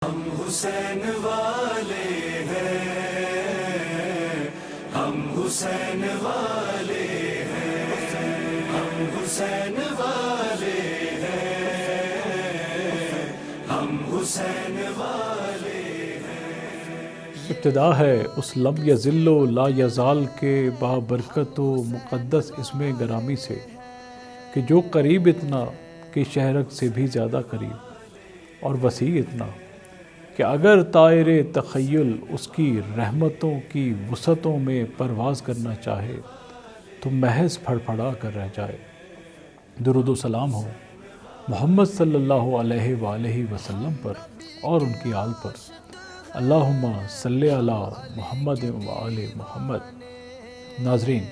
ہم حسین والے ہیں، ہم حسین والے ہیں، ہم حسین والے ہیں، ہم حسین والے ہیں۔ ابتدا ہے اس لم یزل و لا یزال کے بابرکت و مقدس اسم گرامی سے، کہ جو قریب اتنا کہ شہرک سے بھی زیادہ قریب، اور وسیع اتنا کہ اگر طائر تخیل اس کی رحمتوں کی وسعتوں میں پرواز کرنا چاہے تو محض پھڑپھڑا کر رہ جائے۔ درود و سلام ہو محمد صلی اللہ علیہ وآلہ وسلم پر اور ان کی آل پر۔ اللہم صلی علی محمد وآل محمد۔ ناظرین،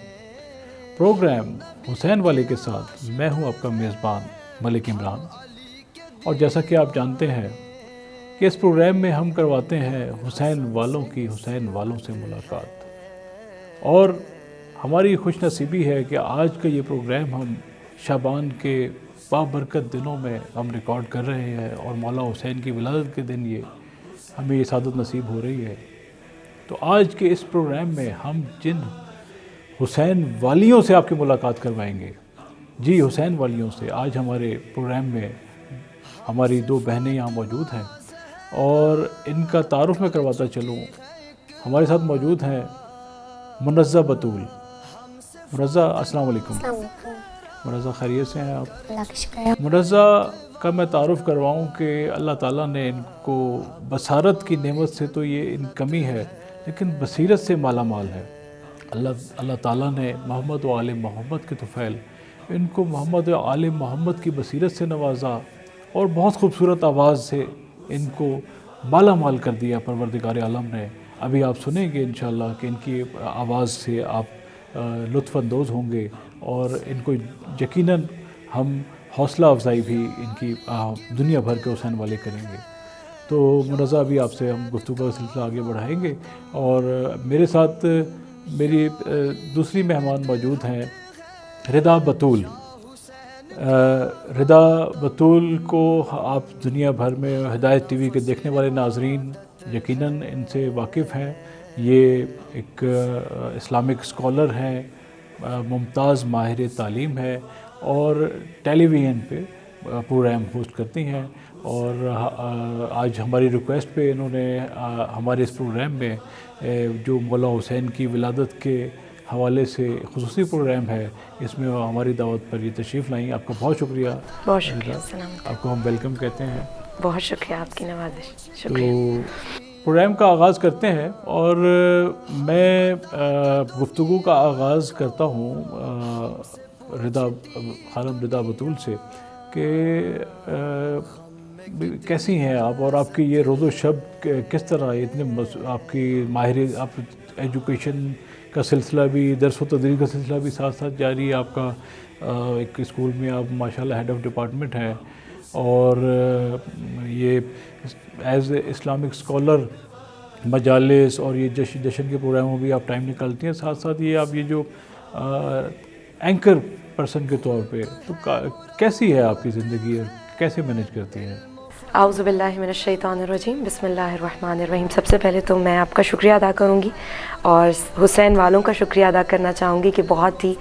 پروگرام حسین والے کے ساتھ میں ہوں آپ کا میزبان ملک عمران، اور جیسا کہ آپ جانتے ہیں کہ اس پروگرام میں ہم کرواتے ہیں حسین والوں کی حسین والوں سے ملاقات، اور ہماری خوش نصیبی ہے کہ آج کا یہ پروگرام ہم شعبان کے بابرکت دنوں میں ہم ریکارڈ کر رہے ہیں، اور مولا حسین کی ولادت کے دن ہمیں یہ سعادت نصیب ہو رہی ہے۔ تو آج کے اس پروگرام میں ہم جن حسین والیوں سے آپ کی ملاقات کروائیں گے، جی حسین والیوں سے، آج ہمارے پروگرام میں ہماری دو بہنیں یہاں موجود ہیں، اور ان کا تعارف میں کرواتا چلوں۔ ہمارے ساتھ موجود ہیں منزہ بطول۔ منزہ السلام علیکم۔ منزہ خیریت سے ہیں آپ؟ اللہ کا شکر ہے۔ منزہ کا میں تعارف کرواؤں کہ اللہ تعالیٰ نے ان کو بصارت کی نعمت سے تو یہ ان کمی ہے، لیکن بصیرت سے مالا مال ہے۔ اللہ تعالیٰ نے محمد و آل محمد کے طفیل ان کو محمد و آل محمد کی بصیرت سے نوازا، اور بہت خوبصورت آواز سے ان کو مالا مال کر دیا پروردگار عالم نے۔ ابھی آپ سنیں گے انشاءاللہ کہ ان کی آواز سے آپ لطف اندوز ہوں گے، اور ان کو یقیناً ہم حوصلہ افزائی بھی ان کی دنیا بھر کے حسین والے کریں گے۔ تو منزہ ابھی آپ سے ہم گفتگو کا سلسلہ آگے بڑھائیں گے، اور میرے ساتھ میری دوسری مہمان موجود ہیں رضا بطول۔ رضا بطول کو آپ دنیا بھر میں ہدایت ٹی وی کے دیکھنے والے ناظرین یقیناً ان سے واقف ہیں۔ یہ ایک اسلامک اسکالر ہیں، ممتاز ماہر تعلیم ہے، اور ٹیلی ویژن پہ پروگرام ہوسٹ کرتی ہیں، اور آج ہماری ریکویسٹ پہ انہوں نے ہمارے اس پروگرام میں جو مولا حسین کی ولادت کے حوالے سے خصوصی پروگرام ہے، اس میں ہماری دعوت پر یہ تشریف لائیں۔ آپ کا بہت شکریہ۔ بہت شکریہ۔ السلام علیکم۔ آپ کو ہم ویلکم کہتے ہیں۔ بہت شکریہ آپ کی نوازش، تو شکریہ۔ پروگرام کا آغاز کرتے ہیں، اور میں گفتگو کا آغاز کرتا ہوں خانم رضا بطول سے کہ کیسی ہیں آپ، اور آپ کی یہ روز و شب کس طرح اتنے آپ کی آپ ایجوکیشن کا سلسلہ بھی، درس و تدریس کا سلسلہ بھی ساتھ ساتھ جاری ہے آپ کا، ایک اسکول میں آپ ماشاءاللہ ہیڈ آف ڈپارٹمنٹ ہیں، اور یہ ایز اے اسلامک اسکالر مجالس اور یہ جشن کے پروگراموں بھی آپ ٹائم نکالتی ہیں، ساتھ ساتھ یہ آپ یہ جو اینکر پرسن کے طور پہ، تو کیسی ہے آپ کی زندگی اور کیسے مینیج کرتی ہیں؟ اعوذ باللہ من الشیطان الرجیم، بسم اللہ الرحمن الرحیم۔ سب سے پہلے تو میں آپ کا شکریہ ادا کروں گی، اور حسین والوں کا شکریہ ادا کرنا چاہوں گی کہ بہت ہی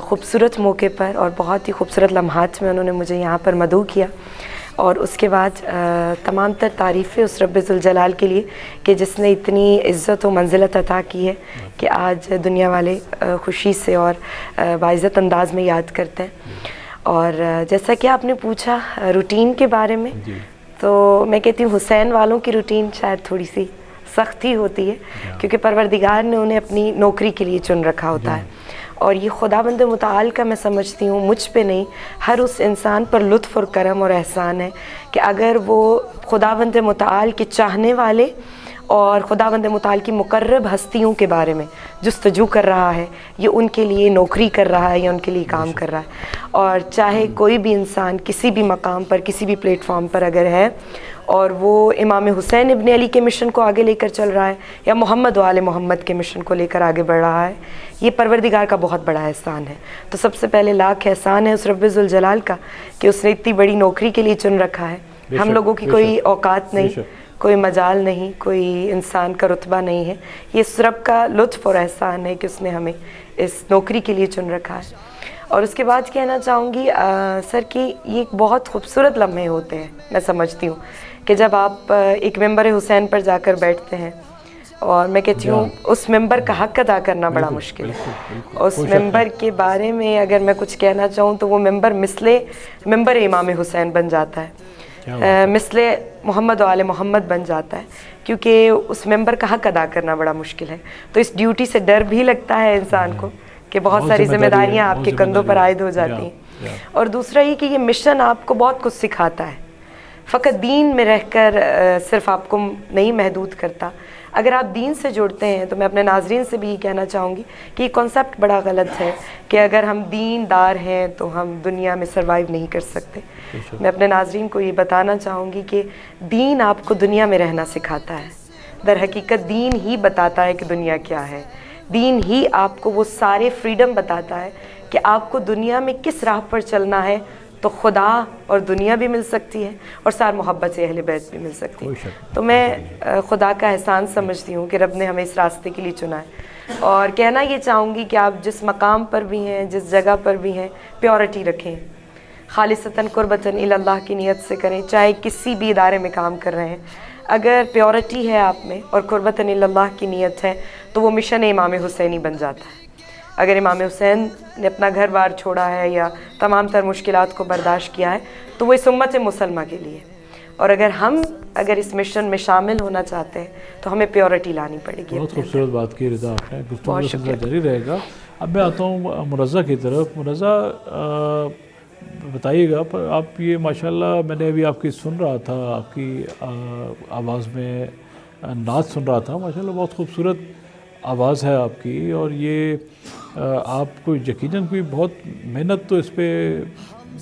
خوبصورت موقع پر اور بہت ہی خوبصورت لمحات میں انہوں نے مجھے یہاں پر مدعو کیا، اور اس کے بعد تمام تر تعریفیں اس رب ذوالجلال کے لیے کہ جس نے اتنی عزت و منزلت عطا کی ہے کہ آج دنیا والے خوشی سے اور باعزت انداز میں یاد کرتے ہیں۔ اور جیسا کہ آپ نے پوچھا روٹین کے بارے میں، تو میں کہتی ہوں حسین والوں کی روٹین شاید تھوڑی سی سخت ہی ہوتی ہے، کیونکہ پروردگار نے انہیں اپنی نوکری کے لیے چن رکھا ہوتا ہے، اور یہ خداوند متعال کا میں سمجھتی ہوں مجھ پہ نہیں، ہر اس انسان پر لطف اور کرم اور احسان ہے کہ اگر وہ خداوند متعال کے چاہنے والے اور خداوند متعال کی مقرب ہستیوں کے بارے میں جستجو کر رہا ہے، یہ ان کے لیے نوکری کر رہا ہے یا ان کے لیے کام کر رہا ہے، اور چاہے کوئی بھی انسان کسی بھی مقام پر کسی بھی پلیٹ فارم پر اگر ہے اور وہ امام حسین ابن علی کے مشن کو آگے لے کر چل رہا ہے یا محمد و آل محمد کے مشن کو لے کر آگے بڑھ رہا ہے، یہ پروردگار کا بہت بڑا احسان ہے۔ تو سب سے پہلے لاکھ احسان ہے اس رب ذوالجلال کا کہ اس نے اتنی بڑی نوکری کے لیے چن رکھا ہے۔ ہم لوگوں کی کوئی اوقات نہیں، کوئی مجال نہیں, کوئی انسان کا رتبہ نہیں ہے. یہ اس رب کا لطف اور احسان ہے کہ اس نے ہمیں اس نوکری کے لیے چن رکھا ہے. اور اس کے بعد کہنا چاہوں گی سر کہ یہ ایک بہت خوبصورت لمحے ہوتے ہیں, میں سمجھتی ہوں کہ جب آپ ایک ممبر حسین پر جا کر بیٹھتے ہیں, اور میں کہتی ہوں اس ممبر کا حق ادا کرنا بڑا مشکل ہے. اس ممبر کے بارے میں اگر میں کچھ کہنا چاہوں تو وہ ممبر مثل ممبر امام حسین بن جاتا ہے, مثل محمد و آل محمد بن جاتا ہے, کیونکہ اس ممبر کا حق ادا کرنا بڑا مشکل ہے. تو اس ڈیوٹی سے ڈر بھی لگتا ہے انسان کو کہ بہت ساری ذمہ داریاں آپ کے کندھوں پر عائد ہو جاتی ہیں. اور دوسرا یہ کہ یہ مشن آپ کو بہت کچھ سکھاتا ہے, فقط دین میں رہ کر صرف آپ کو نہیں محدود کرتا. اگر آپ دین سے جڑتے ہیں تو میں اپنے ناظرین سے بھی یہ کہنا چاہوں گی کہ یہ کانسیپٹ بڑا غلط ہے کہ اگر ہم دین دار ہیں تو ہم دنیا میں سروائیو نہیں کر سکتے. میں اپنے ناظرین کو یہ بتانا چاہوں گی کہ دین آپ کو دنیا میں رہنا سکھاتا ہے. در حقیقت دین ہی بتاتا ہے کہ دنیا کیا ہے. دین ہی آپ کو وہ سارے فریڈم بتاتا ہے کہ آپ کو دنیا میں کس راہ پر چلنا ہے تو خدا اور دنیا بھی مل سکتی ہے اور سار محبت سے اہل بیت بھی مل سکتی ہے. تو میں خدا کا احسان سمجھتی ہوں کہ رب نے ہمیں اس راستے کے لیے چنا ہے. اور کہنا یہ چاہوں گی کہ آپ جس مقام پر بھی ہیں, جس جگہ پر بھی ہیں, پیورٹی رکھیں, خالصتاً قربتاً اللہ کی نیت سے کریں. چاہے کسی بھی ادارے میں کام کر رہے ہیں, اگر پیورٹی ہے آپ میں اور قربتاً اللہ کی نیت ہے تو وہ مشن امام حسینی بن جاتا ہے. اگر امام حسین نے اپنا گھر بار چھوڑا ہے یا تمام تر مشکلات کو برداشت کیا ہے تو وہ اس امت مسلمہ کے لیے. اور اگر اس مشن میں شامل ہونا چاہتے ہیں تو ہمیں پیورٹی لانی پڑے گی. بہت خوبصورت بات کی رضا آپ نے, گفتگو کا سلسلہ جاری رہے گا. اب میں آتا ہوں مرزا کی طرف. مرزا بتائیے گا, پر آپ یہ ماشاءاللہ میں نے ابھی آپ کی سن رہا تھا, آپ کی آواز میں نعت سن رہا تھا, ماشاءاللہ بہت خوبصورت آواز ہے آپ کی. اور یہ آپ کو یقیناً کوئی بہت محنت تو اس پہ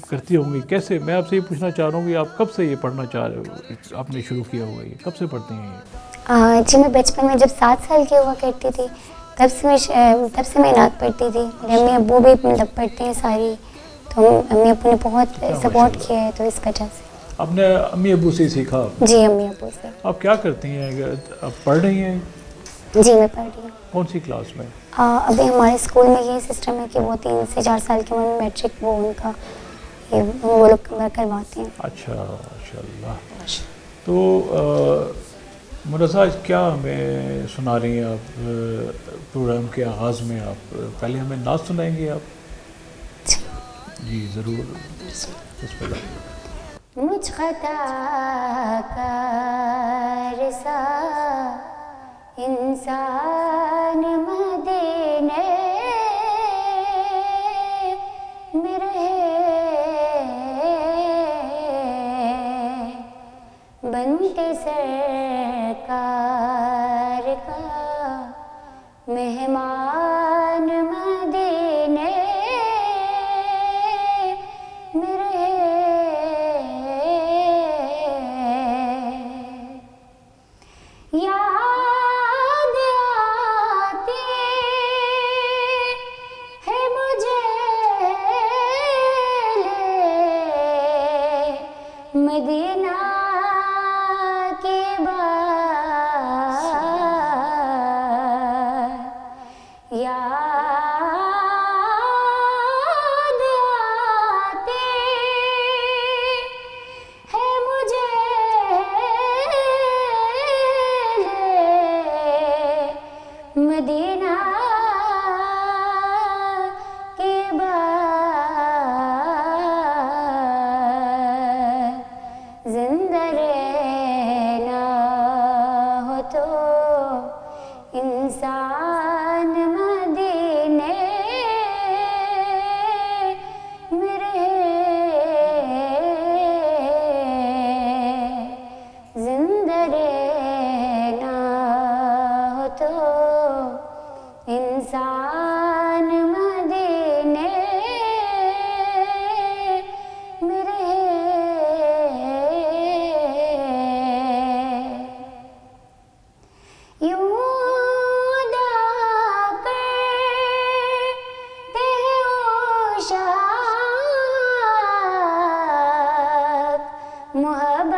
کرتی ہوں گی. کیسے, میں آپ سے یہ پوچھنا چاہ رہا ہوں کہ آپ کب سے یہ پڑھنا چاہ رہے ہو, آپ نے شروع کیا ہوا, یہ کب سے پڑھتے ہیں یہ؟ جی میں بچپن میں جب 7 سال کی ہوا کرتی تھی تب سے میں نعت پڑھتی تھی. میرے امی ابو بھی مطلب پڑھتے ہیں ساری, تو امی ابو نے بہت سپورٹ کیا ہے, تو اس وجہ سے. آپ نے امی ابو سے سیکھا؟ جی امی ابو سے. آپ کیا کرتی ہیں, آپ پڑھ رہی ہیں؟ جی میں پڑھ رہی ہوں. کون سی کلاس میں؟ ابھی ہمارے اسکول میں یہ سسٹم ہے کہ وہ 3 سے 4 سال کی عمر میں میٹرک وہ ان کا وہ لوگ کرواتے ہیں. اچھا ماشاء اللہ. تو مرزا کیا ہمیں سنا رہی ہیں آپ پروگرام کے آغاز میں؟ آپ پہلے ہمیں نعت سنائیں گے آپ؟ جی ضرور. بسم اللہ. مجھ خطا کار سا انسان مدینے میں رہے, بن کے سرکار کا مہمان مدینے میں رہے. یاد آتی ہے مجھے مدینہ کی بات, یاد آتی ہے مجھے مدینہ کی بات. زندہ رہنا ہو تو انسان مدینے میں رہے, زندہ رہنا ہو تو انسان مدینے میں رہے. یوں ادا کرتے ہیں عشاق محبت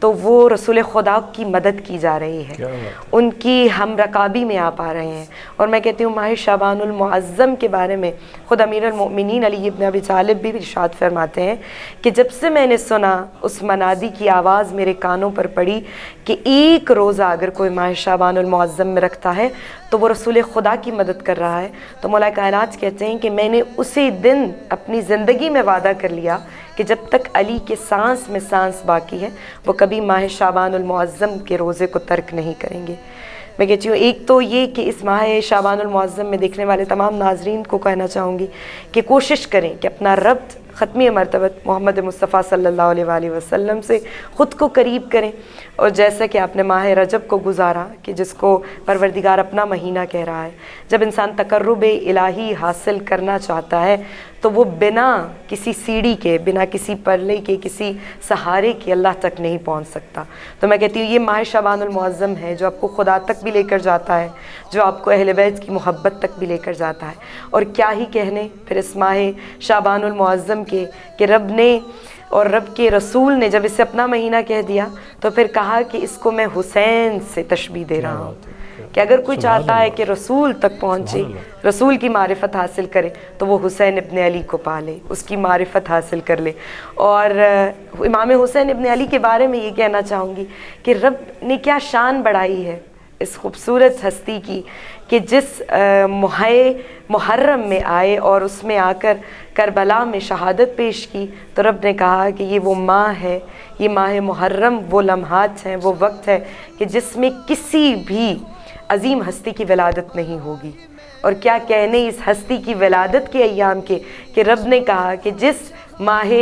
تو وہ رسول خدا کی مدد کی جا رہی ہے, ان کی ہم رکابی میں آپ آ رہے ہیں. اور میں کہتی ہوں ماہ شعبان المعظم کے بارے میں خود امیر المؤمنین علی ابن ابی طالب بھی ارشاد فرماتے ہیں کہ جب سے میں نے سنا اس منادی کی آواز میرے کانوں پر پڑی کہ ایک روزہ اگر کوئی ماہ شعبان المعظم میں رکھتا ہے تو وہ رسول خدا کی مدد کر رہا ہے, تو مولا کائنات کہتے ہیں کہ میں نے اسی دن اپنی زندگی میں وعدہ کر لیا کہ جب تک علی کے سانس میں سانس باقی ہے وہ کبھی ماہ شعبان المعظم کے روزے کو ترک نہیں کریں گے. میں کہتی ہوں ایک تو یہ کہ اس ماہ شعبان المعظم میں دیکھنے والے تمام ناظرین کو کہنا چاہوں گی کہ کوشش کریں کہ اپنا ربط ختمی مرتبت محمد مصطفیٰ صلی اللہ علیہ وآلہ وسلم سے خود کو قریب کریں. اور جیسا کہ آپ نے ماہ رجب کو گزارا کہ جس کو پروردگار اپنا مہینہ کہہ رہا ہے, جب انسان تقرب الہی حاصل کرنا چاہتا ہے تو وہ بنا کسی سیڑھی کے, بنا کسی پرلے کے, کسی سہارے کے اللہ تک نہیں پہنچ سکتا. تو میں کہتی ہوں یہ ماہ شعبان المعظم ہے جو آپ کو خدا تک بھی لے کر جاتا ہے, جو آپ کو اہل بیت کی محبت تک بھی لے کر جاتا ہے. اور کیا ہی کہنے پھر اس ماہ شعبان المعظم کے کہ رب نے اور رب کے رسول نے جب اسے اپنا مہینہ کہہ دیا تو پھر کہا کہ اس کو میں حسین سے تشبیہ دے رہا ہوں کہ اگر کوئی چاہتا ہے کہ رسول تک پہنچے, رسول کی معرفت حاصل کرے تو وہ حسین ابن علی کو پالے, اس کی معرفت حاصل کر لے. اور امام حسین ابن علی کے بارے میں یہ کہنا چاہوں گی کہ رب نے کیا شان بڑھائی ہے اس خوبصورت ہستی کی کہ جس ماہ محرم میں آئے اور اس میں آ کر کربلا میں شہادت پیش کی تو رب نے کہا کہ یہ وہ ماہ ہے, یہ ماہ محرم وہ لمحات ہیں, وہ وقت ہے کہ جس میں کسی بھی عظیم ہستی کی ولادت نہیں ہوگی. اور کیا کہنے اس ہستی کی ولادت کے ایام کے کہ رب نے کہا کہ جس ماہ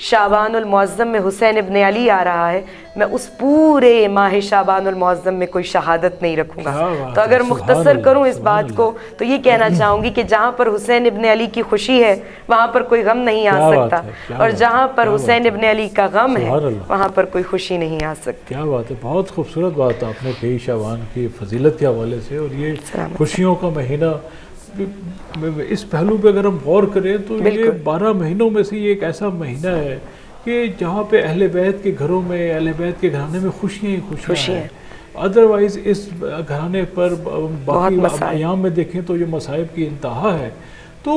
شعبان المعظم میں حسین ابن علی آ رہا ہے میں اس پورے ماہ شعبان المعظم میں کوئی شہادت نہیں رکھوں گا. تو اگر مختصر کروں اس بات کو تو یہ کہنا چاہوں گی کہ جہاں پر حسین ابن علی کی خوشی ہے وہاں پر کوئی غم نہیں آ سکتا, اور جہاں پر حسین ابن علی کا غم ہے وہاں پر کوئی خوشی نہیں آ سکتی. کیا بات ہے, بہت خوبصورت بات آپ نے کہی شعبان کی فضیلت کے حوالے سے. اور یہ خوشیوں کا مہینہ, اس پہلو پہ اگر ہم غور کریں تو یہ 12 مہینوں میں سے یہ ایک ایسا مہینہ ہے کہ جہاں پہ اہل بیت کے گھروں میں, اہل بیت کے گھرانے میں خوشیاں ہی خوشیاں ہیں. ادروائز اس گھرانے پر باقی ایام میں دیکھیں تو یہ مصائب کی انتہا ہے. تو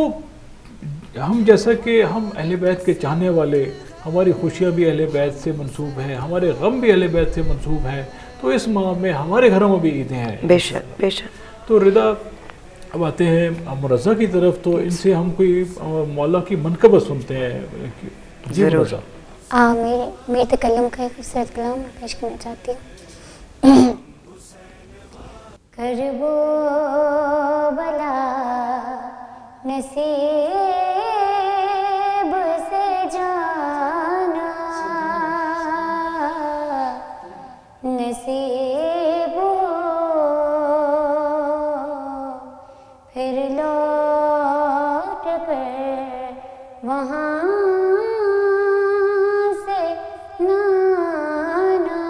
ہم جیسا کہ ہم اہل بیت کے چاہنے والے, ہماری خوشیاں بھی اہل بیت سے منسوب ہیں, ہمارے غم بھی اہل بیت سے منسوب ہیں, تو اس ماہ میں ہمارے گھروں میں بھی عیدیں ہیں. بے شک بے شک. تو رضا اب آتے ہیں مرزا کی طرف, تو ان سے ہم کوئی مولا کی منقبت سنتے ہیں. جی مرزا. میرے تکلم کا ایک خوبصورت کلام پیش کرنا چاہتی ہوں. کربو بلا نصیب سے جانا, نصیب پھر لوٹ کر وہاں سے نانا,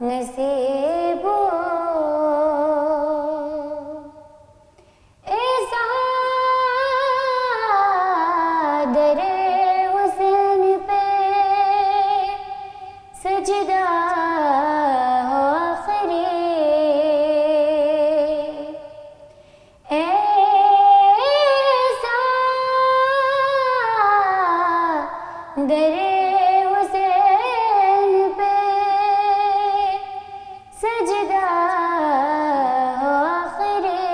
نصیب در حسین پہ سجدہ در حسین پہ سجدہ آخری,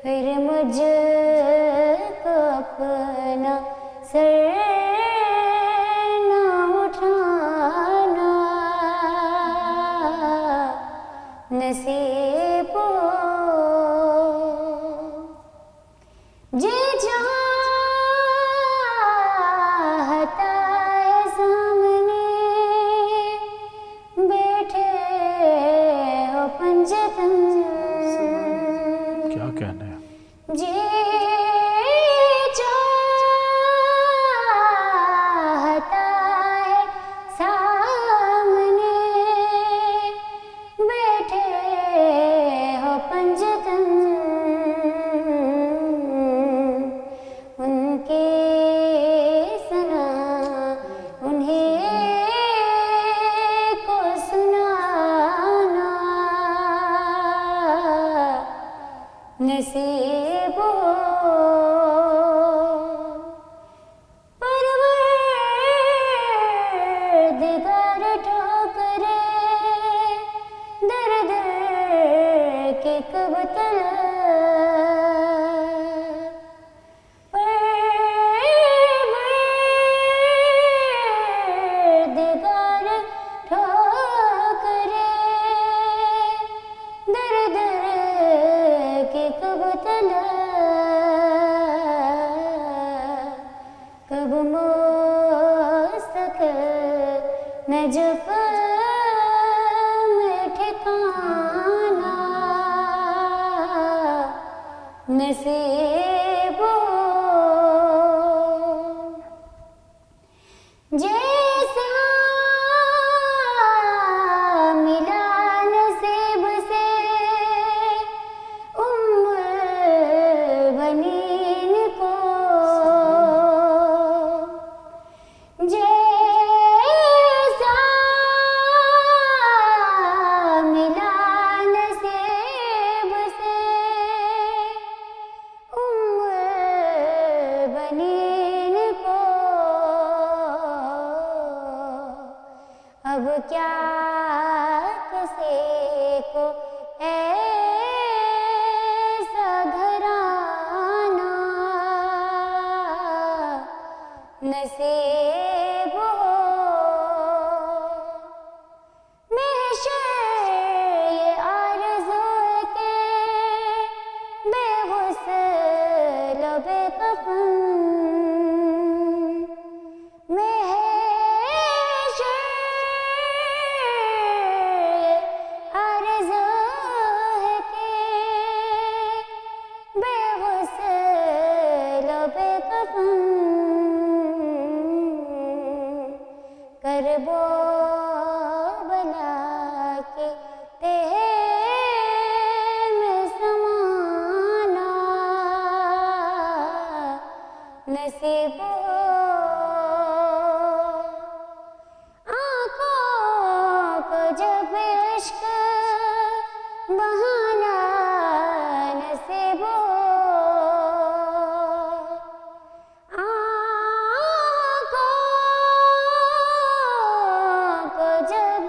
پھر مجھ کو اپنا سر نہ اٹھانا, نصیب جی کیا کہنا ہے جی چاہتا ہے سامنے بیٹھے ہو پنجتن, نجف میں ٹھکانا نصیب ہو، جیسا ملا نصیب سے بنین کو، جیسا ملا نصیب سے بنین کو، اب کیا کسی کو ایسا گھرانا نصیب ہو، محشر یہ آرزو ہے کہ بے غسل و بے کفن، محشر یہ آرزو ہے کہ بے غسل و بے کفن، کرب و بلا کے تہ میں سمانا نصیب ہو، آنکھوں کو جب اشک بہانا نصیب ہو، آنکھوں کو جب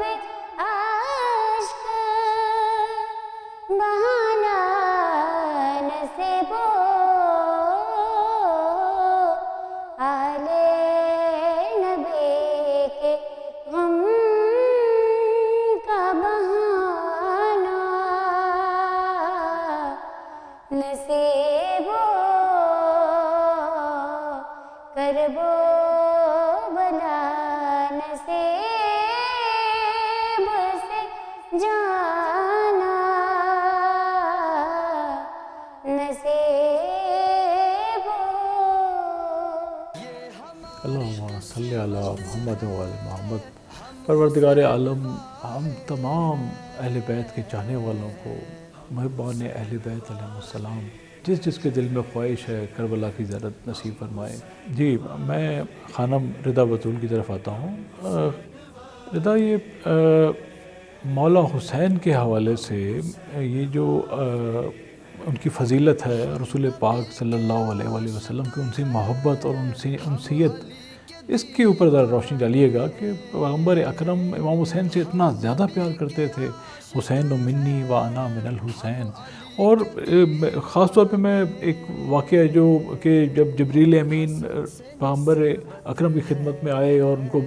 اشک بہانا نصیب ہو، آل نبی کے غم کا بہانا نصیب ہو، کرب و بلا نصیب سے جانا نصیب ہو۔ اللہم صلی علی محمد و آل محمد۔ پروردگار عالم ہم تمام اہل بیت کے چاہنے والوں کو، محبان اہل بیت علیہ السلام، جس جس کے دل میں خواہش ہے کربلا کی زیارت نصیب فرمائے۔ جی میں خانم رضا بطول کی طرف آتا ہوں۔ رضا، یہ مولا حسین کے حوالے سے یہ جو ان کی فضیلت ہے، رسول پاک صلی اللہ علیہ وآلہ وسلم کی ان سے محبت اور ان سے انسیت، اس کے اوپر ذرا روشنی ڈالیے گا کہ پیغمبر اکرم امام حسین سے اتنا زیادہ پیار کرتے تھے، حسین و منی و انا من الحسین۔ اور خاص طور پہ میں ایک واقعہ جو کہ جب جبریل امین پیغمبر اکرم کی خدمت میں آئے اور ان کو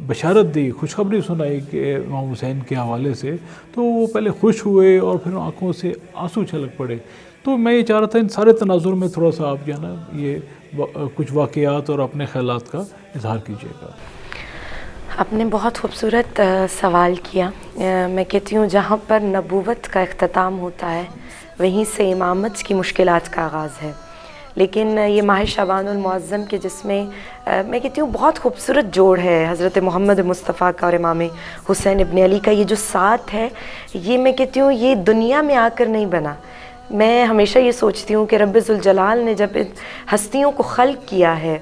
بشارت دی، خوشخبری سنائی کہ امام حسین کے حوالے سے، تو وہ پہلے خوش ہوئے اور پھر آنکھوں سے آنسو چھلک پڑے۔ تو میں یہ چاہ رہا تھا ان سارے تناظر میں تھوڑا سا آپ جو ہے نا یہ کچھ واقعات اور اپنے خیالات کا اظہار کیجیے گا۔ آپ نے بہت خوبصورت سوال کیا۔ میں کہتی ہوں جہاں پر نبوت کا اختتام ہوتا ہے وہیں سے امامت کی مشکلات کا آغاز ہے، لیکن یہ ماہ شعبان المعظم کے جس میں میں کہتی ہوں بہت خوبصورت جوڑ ہے حضرت محمد مصطفیٰ کا اور امام حسین ابن علی کا، یہ جو ساتھ ہے یہ میں کہتی ہوں یہ دنیا میں آ کر نہیں بنا۔ میں ہمیشہ یہ سوچتی ہوں کہ رب ذوالجلال نے جب ان ہستیوں کو خلق کیا ہے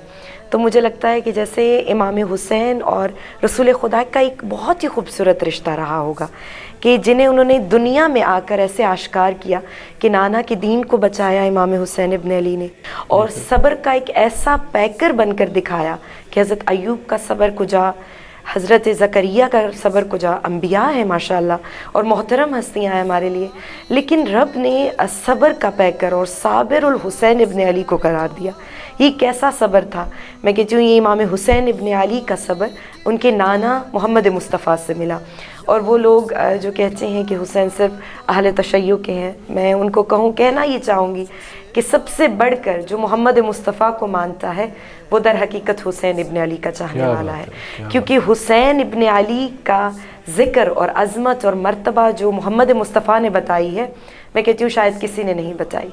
تو مجھے لگتا ہے کہ جیسے امام حسین اور رسول خدا کا ایک بہت ہی خوبصورت رشتہ رہا ہوگا کہ جنہیں انہوں نے دنیا میں آ کر ایسے آشکار کیا کہ نانا کے دین کو بچایا امام حسین ابن علی نے، اور صبر کا ایک ایسا پیکر بن کر دکھایا کہ حضرت ایوب کا صبر کجا، حضرت زکریا کا صبر کجا، انبیاء ہیں ماشاءاللہ اور محترم ہستیاں ہیں ہمارے لیے، لیکن رب نے صبر کا پیکر اور صابر الحسین ابن علی کو قرار دیا۔ یہ کیسا صبر تھا، میں کہتی ہوں یہ امام حسین ابن علی کا صبر ان کے نانا محمد مصطفیٰ سے ملا۔ اور وہ لوگ جو کہتے ہیں کہ حسین صرف اہل تشیع کے ہیں، میں ان کو کہنا یہ چاہوں گی کہ سب سے بڑھ کر جو محمد مصطفیٰ کو مانتا ہے وہ در حقیقت حسین ابن علی کا چاہنے والا ہے، کیونکہ حسین ابن علی کا ذکر اور عظمت اور مرتبہ جو محمد مصطفیٰ نے بتائی ہے، میں کہتی ہوں شاید کسی نے نہیں بتائی۔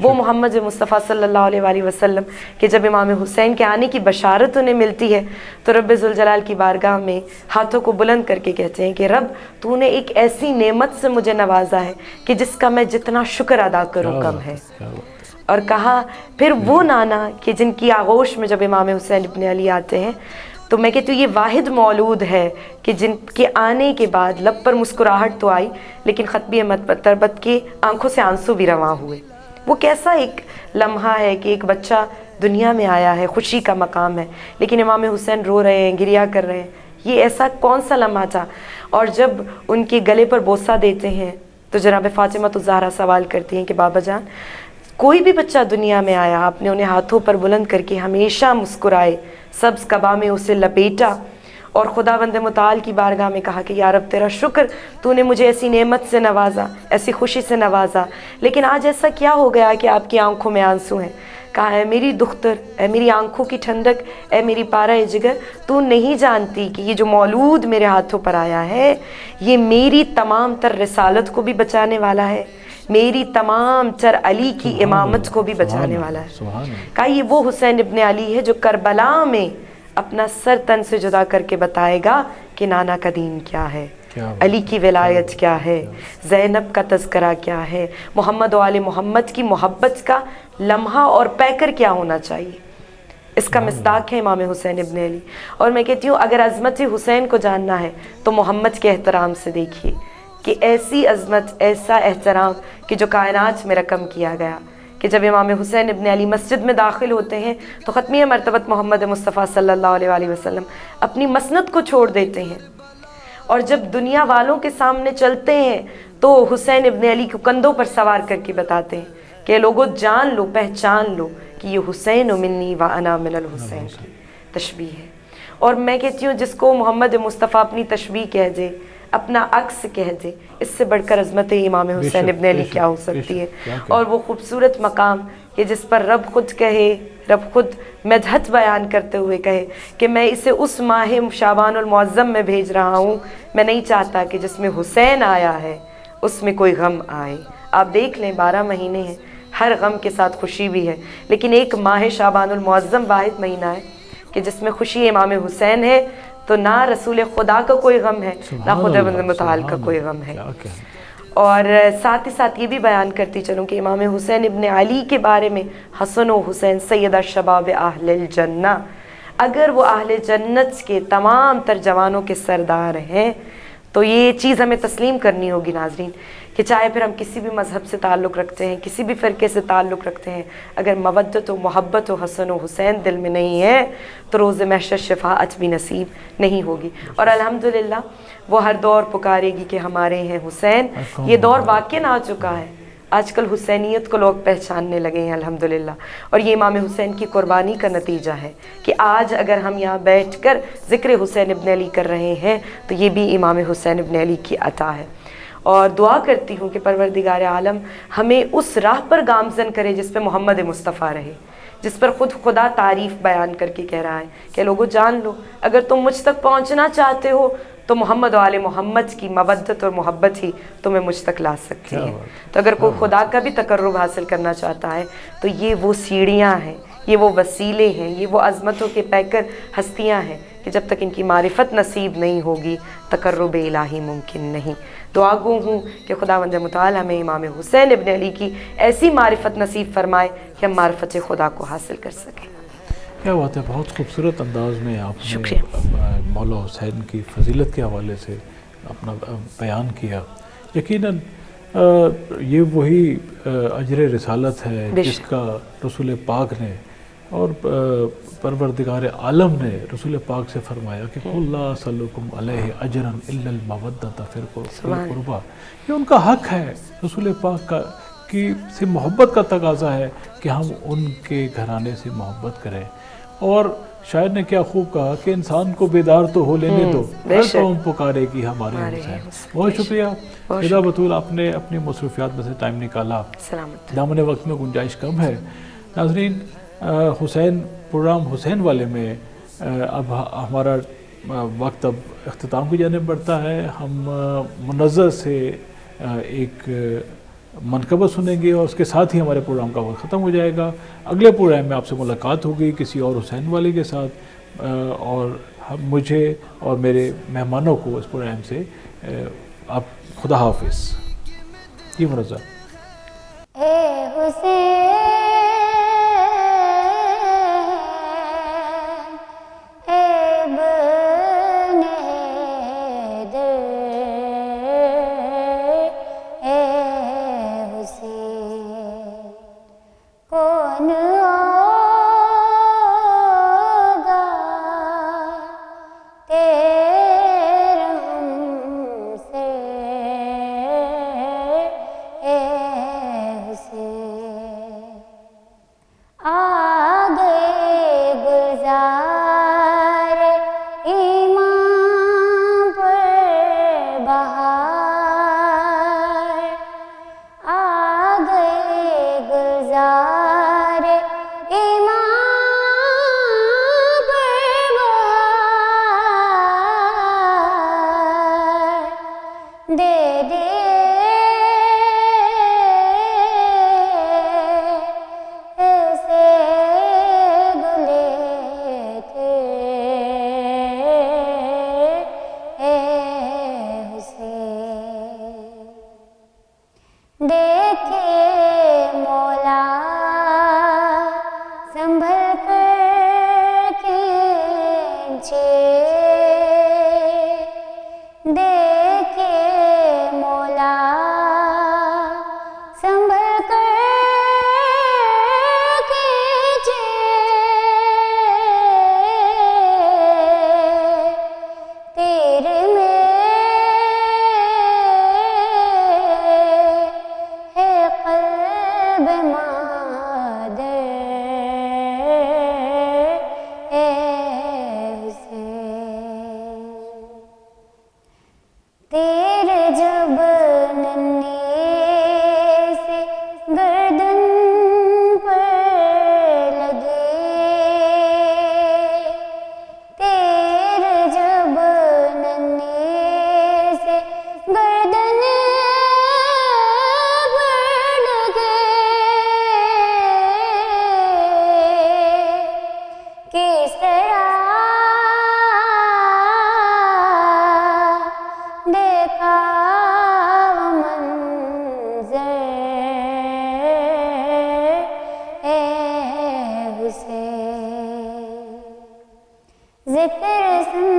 وہ محمد مصطفیٰ صلی اللہ علیہ وآلہ وسلم کہ جب امام حسین کے آنے کی بشارت انہیں ملتی ہے تو رب ذوالجلال کی بارگاہ میں ہاتھوں کو بلند کر کے کہتے ہیں کہ رب تو نے ایک ایسی نعمت سے مجھے نوازا ہے کہ جس کا میں جتنا شکر ادا کروں کم ہے۔ اور کہا پھر وہ نانا کہ جن کی آغوش میں جب امام حسین ابن علی آتے ہیں تو میں کہتی ہوں یہ واحد مولود ہے کہ جن کے آنے کے بعد لب پر مسکراہٹ تو آئی لیکن خطبی تربت کی آنکھوں سے آنسو بھی رواں ہوئے۔ وہ کیسا ایک لمحہ ہے کہ ایک بچہ دنیا میں آیا ہے، خوشی کا مقام ہے، لیکن امام حسین رو رہے ہیں، گریا کر رہے ہیں۔ یہ ایسا کون سا لمحہ تھا؟ اور جب ان کے گلے پر بوسہ دیتے ہیں تو جناب فاطمہ الزہرا سوال کرتی ہیں کہ بابا جان کوئی بھی بچہ دنیا میں آیا آپ نے انہیں ہاتھوں پر بلند کر کے ہمیشہ مسکرائے، سبز قبا میں اسے لپیٹا اور خداوند متعال کی بارگاہ میں کہا کہ یا رب تیرا شکر تو نے مجھے ایسی نعمت سے نوازا، ایسی خوشی سے نوازا، لیکن آج ایسا کیا ہو گیا کہ آپ کی آنکھوں میں آنسو ہیں؟ کہا اے میری دختر، اے میری آنکھوں کی ٹھنڈک، اے میری پارہ جگر، تو نہیں جانتی کہ یہ جو مولود میرے ہاتھوں پر آیا ہے یہ میری تمام تر رسالت کو بھی بچانے والا ہے، میری تمام تر علی کی امامت کو بھی بچانے والا ہے۔ کہا یہ وہ حسین ابن علی ہے جو کربلا میں اپنا سر تن سے جدا کر کے بتائے گا کہ نانا کا دین کیا ہے، علی کی ولایت کیا ہے، زینب کا تذکرہ کیا ہے، محمد و آل محمد کی محبت کا لمحہ اور پیکر کیا ہونا چاہیے۔ اس کا مصداق ہے امام حسین ابن علی۔ اور میں کہتی ہوں اگر عظمت حسین کو جاننا ہے تو محمد کے احترام سے دیکھیے کہ ایسی عظمت، ایسا احترام کہ جو کائنات میں رقم کیا گیا کہ جب امام حسین ابن علی مسجد میں داخل ہوتے ہیں تو ختمی مرتبت محمد مصطفیٰ صلی اللہ علیہ وآلہ وسلم اپنی مسند کو چھوڑ دیتے ہیں اور جب دنیا والوں کے سامنے چلتے ہیں تو حسین ابن علی کو کندھوں پر سوار کر کے بتاتے ہیں کہ لوگوں جان لو، پہچان لو کہ یہ حسین منی و انا من الحسین کی تشبیہ ہے۔ اور میں کہتی ہوں جس کو محمد مصطفیٰ اپنی تشبیہ کہہ دے، اپنا عکس کہہ دے، اس سے بڑھ کر عظمت امام حسین ابن علی کیا ہو سکتی ہے؟ اور وہ خوبصورت مقام کہ جس پر رب خود کہے، رب خود مدحت بیان کرتے ہوئے کہے کہ میں اسے اس ماہ شعبان المعظم میں بھیج رہا ہوں، میں نہیں چاہتا کہ جس میں حسین آیا ہے اس میں کوئی غم آئے۔ آپ دیکھ لیں 12 مہینے ہیں، ہر غم کے ساتھ خوشی بھی ہے، لیکن ایک ماہ شعبان المعظم واحد مہینہ ہے کہ جس میں خوشی امام حسین ہے تو نہ رسول خدا کا کوئی غم ہے، نہ خداوند متعال کا کوئی غم ہے۔ اور ساتھ ہی ساتھ یہ بھی بیان کرتی چلوں کہ امام حسین ابن علی کے بارے میں حسن و حسین سیدہ شباب اہل الجنہ، اگر وہ اہل جنت کے تمام تر جوانوں کے سردار ہیں تو یہ چیز ہمیں تسلیم کرنی ہوگی ناظرین کہ چاہے پھر ہم کسی بھی مذہب سے تعلق رکھتے ہیں، کسی بھی فرقے سے تعلق رکھتے ہیں، اگر مودت و محبت و حسن و حسین دل میں نہیں ہے تو روز محشر شفاعت بھی نصیب نہیں ہوگی۔ اور الحمدللہ وہ ہر دور پکارے گی کہ ہمارے ہیں حسین، یہ دور واقعاً آ چکا ہے، آج کل حسینیت کو لوگ پہچاننے لگے ہیں الحمدللہ، اور یہ امام حسین کی قربانی کا نتیجہ ہے کہ آج اگر ہم یہاں بیٹھ کر ذکر حسین ابن علی کر رہے ہیں تو یہ بھی امام حسین ابن علی کی عطا ہے۔ اور دعا کرتی ہوں کہ پروردگار عالم ہمیں اس راہ پر گامزن کرے جس پہ محمد مصطفیٰ رہے، جس پر خود خدا تعریف بیان کر کے کہہ رہا ہے کہ لوگوں جان لو اگر تم مجھ تک پہنچنا چاہتے ہو تو محمد و آل محمد کی مودت اور محبت ہی تمہیں مجھ تک لا سکتی ہے۔ تو اگر کوئی خدا کا بھی تقرب حاصل کرنا چاہتا ہے تو یہ وہ سیڑھیاں ہیں، یہ وہ وسیلے ہیں، یہ وہ عظمتوں کے پیکر ہستیاں ہیں کہ جب تک ان کی معرفت نصیب نہیں ہوگی تقرب الہی ممکن نہیں۔ دعا گو ہوں کہ خداوند متعال ہمیں امام حسین ابن علی کی ایسی معرفت نصیب فرمائے کہ ہم معرفت خدا کو حاصل کر سکیں۔ کیا بات ہے، بہت خوبصورت انداز میں آپ نے شکریہ مولا حسین کی فضیلت کے حوالے سے اپنا بیان کیا۔ یقیناً یہ وہی اجر رسالت ہے جس کا رسول پاک نے اور پروردگار عالم نے رسول پاک سے فرمایا کہ قُلْ لَا أَسْأَلُكُمْ عَلَيْهِ أَجْرًا إِلَّا الْمَوَدَّةَ فِي الْقُرْبَى، یہ ان کا حق ہے، رسول پاک کا کی سے محبت کا تقاضا ہے کہ ہم ان کے گھرانے سے محبت کریں، اور شاعر نے کیا خوب کہا کہ انسان کو بیدار تو ہو لینے دو، بے ہر شک۔ قوم پکارے گی ہمارے حسین۔ بہت شکریہ فدا بطول، آپ نے اپنی مصروفیات میں سے ٹائم نکالا، سلامت۔ دامن وقت میں گنجائش کم ہے۔ ناظرین، حسین پروگرام حسین والے میں اب ہمارا وقت اب اختتام کی جانب بڑھتا ہے۔ ہم منظر سے ایک منقبت سنیں گے اور اس کے ساتھ ہی ہمارے پروگرام کا وقت ختم ہو جائے گا۔ اگلے پروگرام میں آپ سے ملاقات ہوگی کسی اور حسین والے کے ساتھ، اور مجھے اور میرے مہمانوں کو اس پروگرام سے آپ خدا حافظ۔ جی منظر۔ اے حسین ابن حیدر، اے حسین کون ہوگا تیرا ہم سے، اے حسین آ گئے گلزار ایمان پر بہار، آ گئے گلزار ایمان پر بہار، دے دے ایسے گلے تھے، اے حسین دیکھے مولا سنبھل کر کھینچے، دیکھے مولا سنبھل کر کھینچے، تیر میں ہے قلب مادر، اے حسین تیر جب ننھے سے گردن پر لگے، تیر جب ننھے سے گردن پر لگے، کس طرح دیکھا وہ منظر، اے حسین ذکر سن